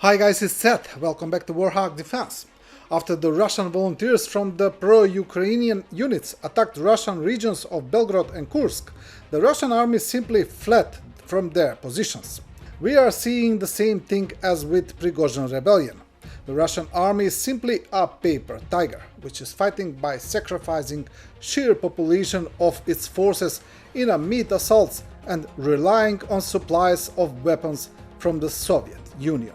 Hi guys, it's Seth. Welcome back to Warthog Defense. After the Russian volunteers from the pro-Ukrainian units attacked Russian regions of Belgorod and Kursk, the Russian army simply fled from their positions. We are seeing the same thing as with Prigozhin rebellion. The Russian army is simply a paper tiger, which is fighting by sacrificing sheer population of its forces in a meat assaults and relying on supplies of weapons from the Soviet Union.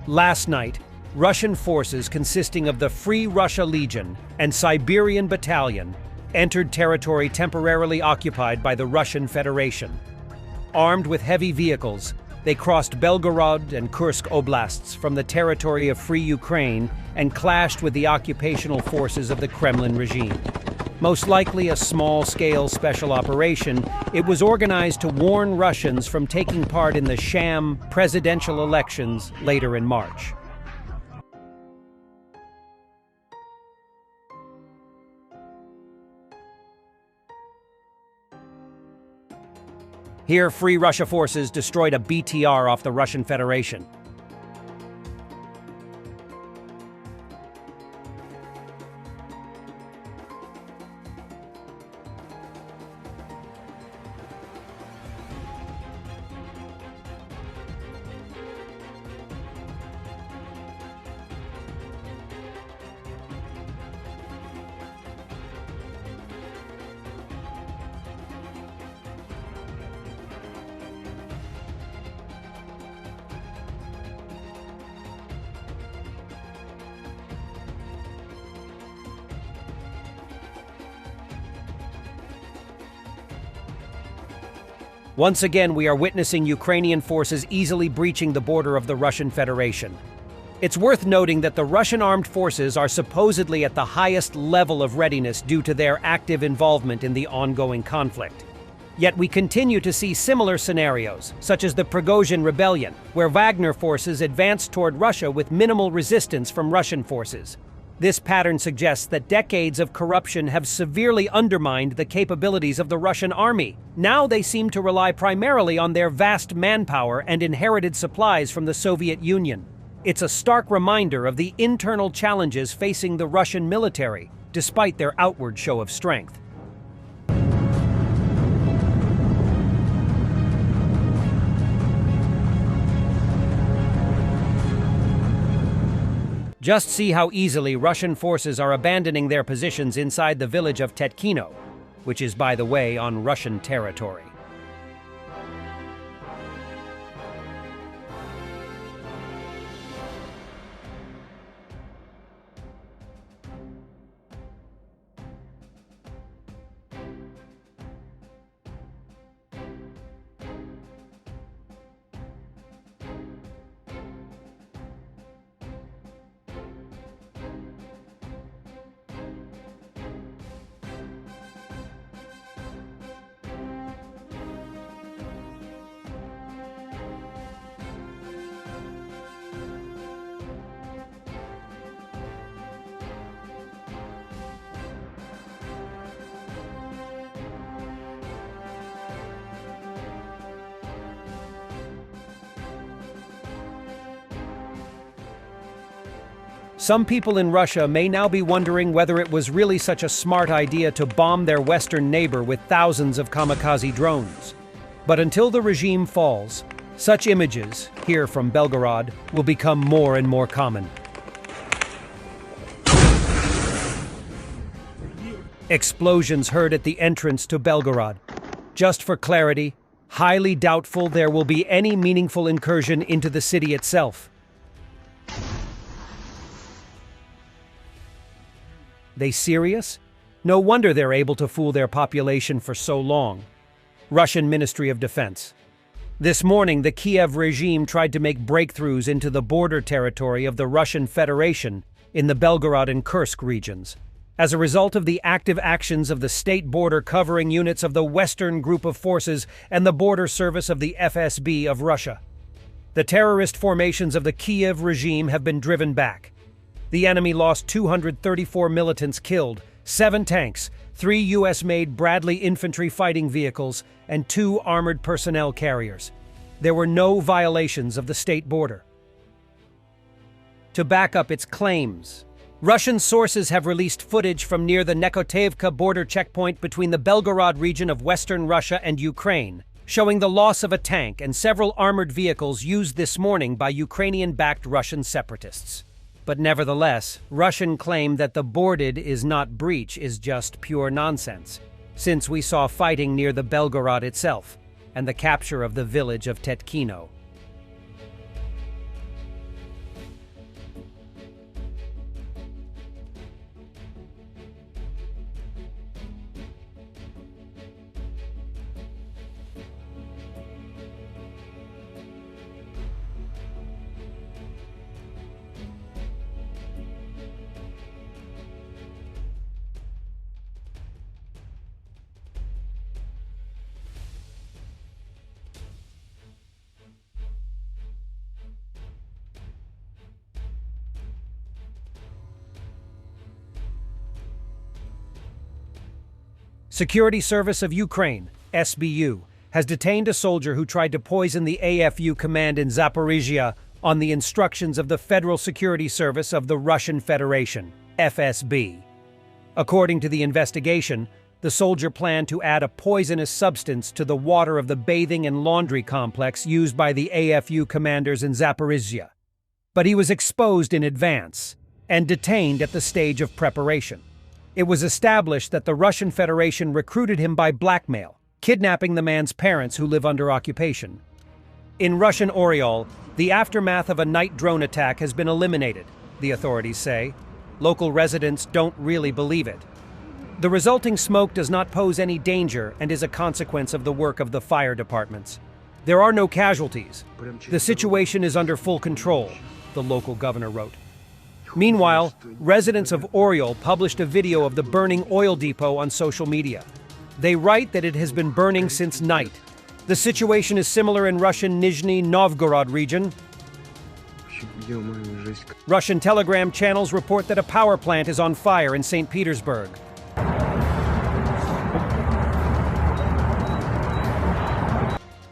Last night, Russian forces consisting of the Free Russia Legion and Siberian Battalion entered territory temporarily occupied by the Russian Federation. Armed with heavy vehicles, they crossed Belgorod and Kursk oblasts from the territory of Free Ukraine and clashed with the occupational forces of the Kremlin regime. Most likely a small-scale special operation, it was organized to warn Russians from taking part in the sham presidential elections later in March. Here, Free Russia forces destroyed a BTR off the Russian Federation. Once again, we are witnessing Ukrainian forces easily breaching the border of the Russian Federation. It's worth noting that the Russian armed forces are supposedly at the highest level of readiness due to their active involvement in the ongoing conflict. Yet we continue to see similar scenarios, such as the Prigozhin rebellion, where Wagner forces advanced toward Russia with minimal resistance from Russian forces. This pattern suggests that decades of corruption have severely undermined the capabilities of the Russian army. Now they seem to rely primarily on their vast manpower and inherited supplies from the Soviet Union. It's a stark reminder of the internal challenges facing the Russian military, despite their outward show of strength. Just see how easily Russian forces are abandoning their positions inside the village of Tetkino, which is, by the way, on Russian territory. Some people in Russia may now be wondering whether it was really such a smart idea to bomb their Western neighbor with thousands of kamikaze drones. But until the regime falls, such images, here from Belgorod, will become more and more common. Explosions heard at the entrance to Belgorod. Just for clarity, highly doubtful there will be any meaningful incursion into the city itself. They serious? No wonder they're able to fool their population for so long. Russian Ministry of Defense. This morning, the Kiev regime tried to make breakthroughs into the border territory of the Russian Federation in the Belgorod and Kursk regions. As a result of the active actions of the state border covering units of the Western Group of Forces and the Border Service of the FSB of Russia, the terrorist formations of the Kiev regime have been driven back. The enemy lost 234 militants killed, 7 tanks, 3 U.S.-made Bradley infantry fighting vehicles, and 2 armored personnel carriers. there were no violations of the state border. To back up its claims, Russian sources have released footage from near the Nekotevka border checkpoint between the Belgorod region of western Russia and Ukraine, showing the loss of a tank and several armored vehicles used this morning by Ukrainian-backed Russian separatists. But nevertheless, Russian claim that the boarded is not breach is just pure nonsense, since we saw fighting near the Belgorod itself and the capture of the village of Tetkino. Security Service of Ukraine, SBU, has detained a soldier who tried to poison the AFU command in Zaporizhia on the instructions of the Federal Security Service of the Russian Federation, FSB. According to the investigation, the soldier planned to add a poisonous substance to the water of the bathing and laundry complex used by the AFU commanders in Zaporizhia. But he was exposed in advance and detained at the stage of preparation. It was established that the Russian Federation recruited him by blackmail, kidnapping the man's parents who live under occupation. In Russian Oryol, the aftermath of a night drone attack has been eliminated, the authorities say. Local residents don't really believe it. The resulting smoke does not pose any danger and is a consequence of the work of the fire departments. There are no casualties. The situation is under full control, the local governor wrote. Meanwhile, residents of Oryol published a video of the burning oil depot on social media. They write that it has been burning since night. The situation is similar in Russian Nizhny Novgorod region. Russian Telegram channels report that a power plant is on fire in St. Petersburg.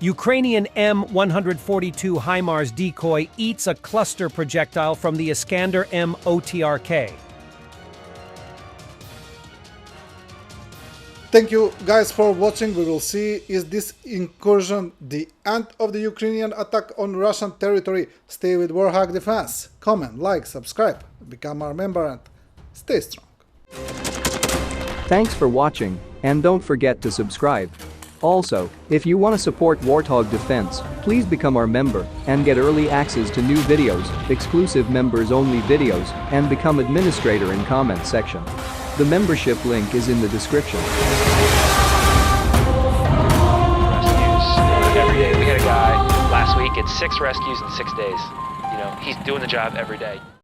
Ukrainian M142 HIMARS decoy eats a cluster projectile from the Iskander-M OTRK. Thank you guys for watching. We will see, is this incursion the end of the Ukrainian attack on Russian territory? Stay with Warthog Defense. Comment, like, subscribe, become our member and stay strong. Thanks for watching, and don't forget to subscribe. Also, if you want to support Warthog Defense, please become our member and get early access to new videos, exclusive members-only videos, and become administrator in comment section. The membership link is in the description. Rescues every day. We had a guy last week, it's 6 rescues in 6 days. You know, he's doing the job every day.